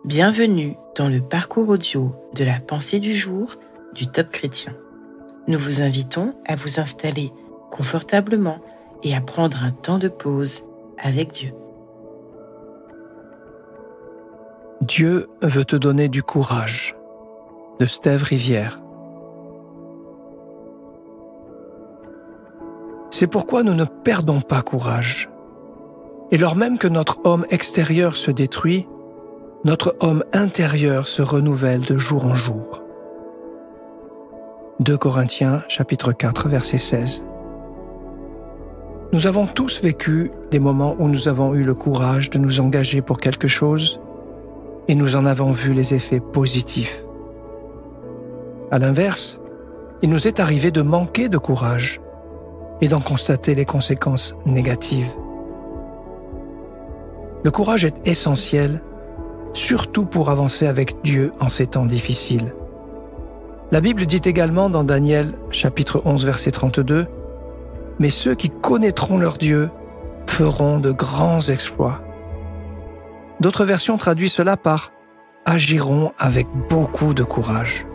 Bienvenue dans le parcours audio de la pensée du jour du Top Chrétien. Nous vous invitons à vous installer confortablement et à prendre un temps de pause avec Dieu. Dieu veut te donner du courage. De Steve Rivière. C'est pourquoi nous ne perdons pas courage. Et lors même que notre homme extérieur se détruit, notre homme intérieur se renouvelle de jour en jour. 2 Corinthiens, chapitre 4, verset 16. Nous avons tous vécu des moments où nous avons eu le courage de nous engager pour quelque chose et nous en avons vu les effets positifs. À l'inverse, il nous est arrivé de manquer de courage et d'en constater les conséquences négatives. Le courage est essentiel, surtout pour avancer avec Dieu en ces temps difficiles. La Bible dit également dans Daniel, chapitre 11, verset 32, « Mais ceux qui connaîtront leur Dieu feront de grands exploits. » D'autres versions traduisent cela par « agiront avec beaucoup de courage ».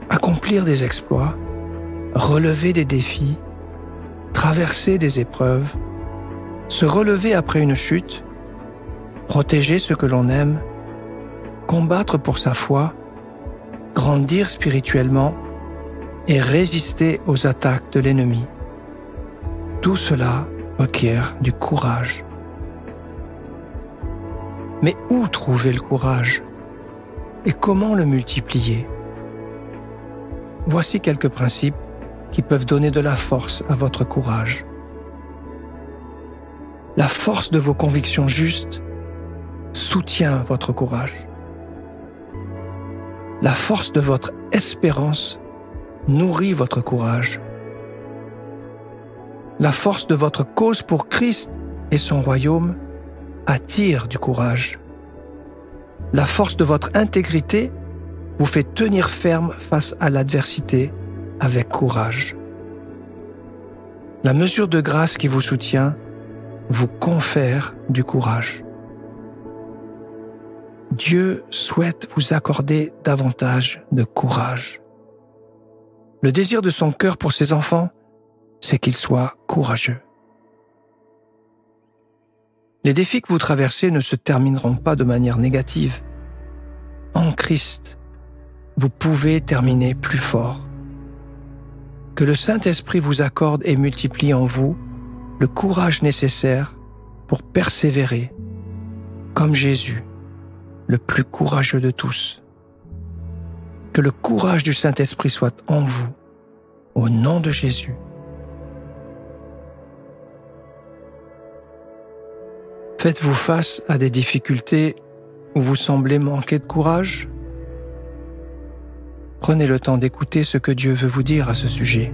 Accomplir des exploits, relever des défis, traverser des épreuves, se relever après une chute, protéger ce que l'on aime, combattre pour sa foi, grandir spirituellement et résister aux attaques de l'ennemi. Tout cela requiert du courage. Mais où trouver le courage? Et comment le multiplier? Voici quelques principes qui peuvent donner de la force à votre courage. La force de vos convictions justes soutient votre courage. La force de votre espérance nourrit votre courage. La force de votre cause pour Christ et son royaume attire du courage. La force de votre intégrité vous fait tenir ferme face à l'adversité avec courage. La mesure de grâce qui vous soutient vous confère du courage. Dieu souhaite vous accorder davantage de courage. Le désir de son cœur pour ses enfants, c'est qu'ils soient courageux. Les défis que vous traversez ne se termineront pas de manière négative. En Christ, vous pouvez terminer plus fort. Que le Saint-Esprit vous accorde et multiplie en vous le courage nécessaire pour persévérer, comme Jésus, le plus courageux de tous. Que le courage du Saint-Esprit soit en vous, au nom de Jésus. Faites-vous face à des difficultés où vous semblez manquer de courage? Prenez le temps d'écouter ce que Dieu veut vous dire à ce sujet.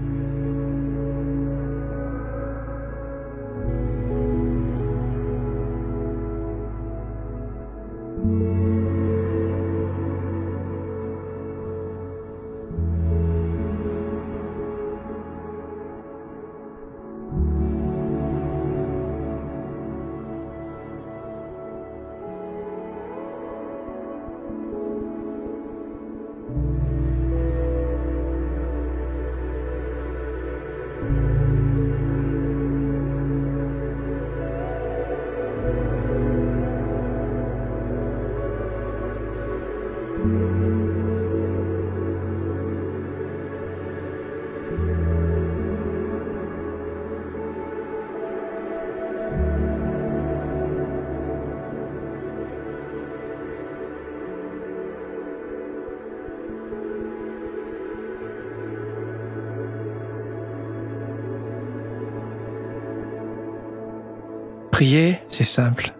Prier, c'est simple.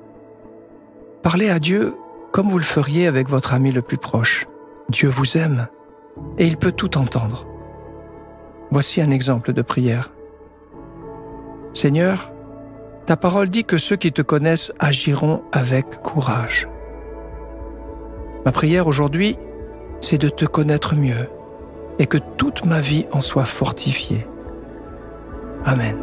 Parlez à Dieu comme vous le feriez avec votre ami le plus proche. Dieu vous aime et il peut tout entendre. Voici un exemple de prière. Seigneur, ta parole dit que ceux qui te connaissent agiront avec courage. Ma prière aujourd'hui, c'est de te connaître mieux et que toute ma vie en soit fortifiée. Amen.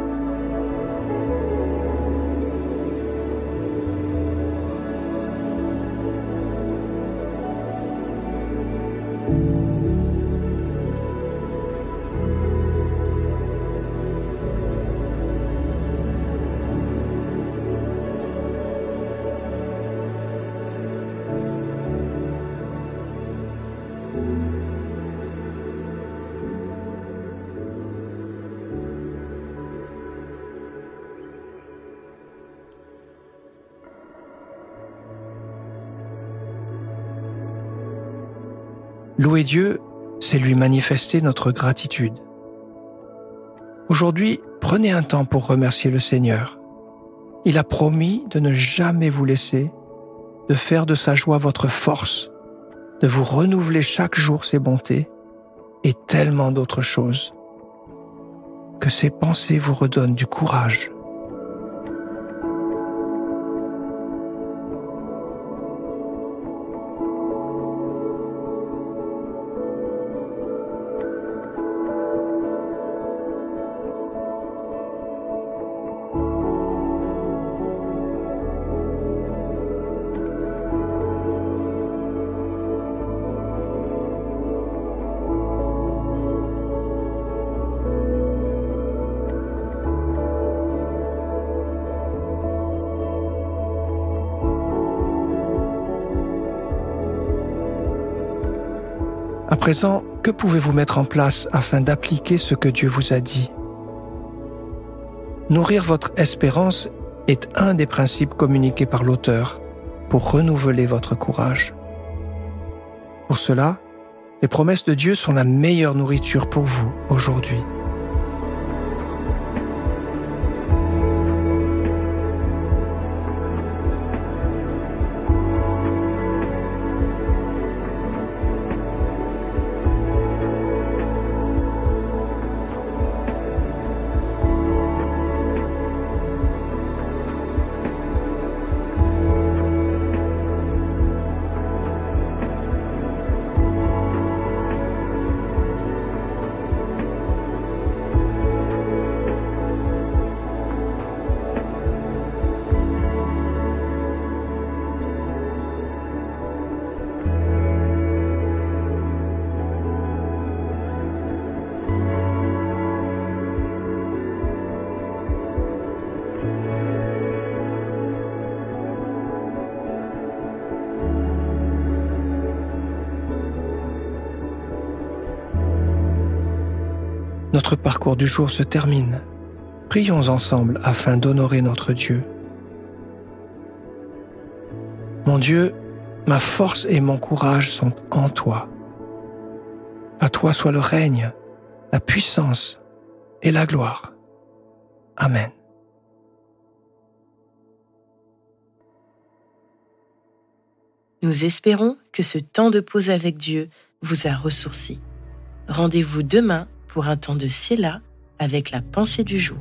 Louer Dieu, c'est lui manifester notre gratitude. Aujourd'hui, prenez un temps pour remercier le Seigneur. Il a promis de ne jamais vous laisser, de faire de sa joie votre force, de vous renouveler chaque jour ses bontés et tellement d'autres choses. Que ces pensées vous redonnent du courage. À présent, que pouvez-vous mettre en place afin d'appliquer ce que Dieu vous a dit? Nourrir votre espérance est un des principes communiqués par l'auteur pour renouveler votre courage. Pour cela, les promesses de Dieu sont la meilleure nourriture pour vous aujourd'hui. Notre parcours du jour se termine. Prions ensemble afin d'honorer notre Dieu. Mon Dieu, ma force et mon courage sont en toi. À toi soit le règne, la puissance et la gloire. Amen. Nous espérons que ce temps de pause avec Dieu vous a ressourci. Rendez-vous demain pour un temps de Séla avec la pensée du jour.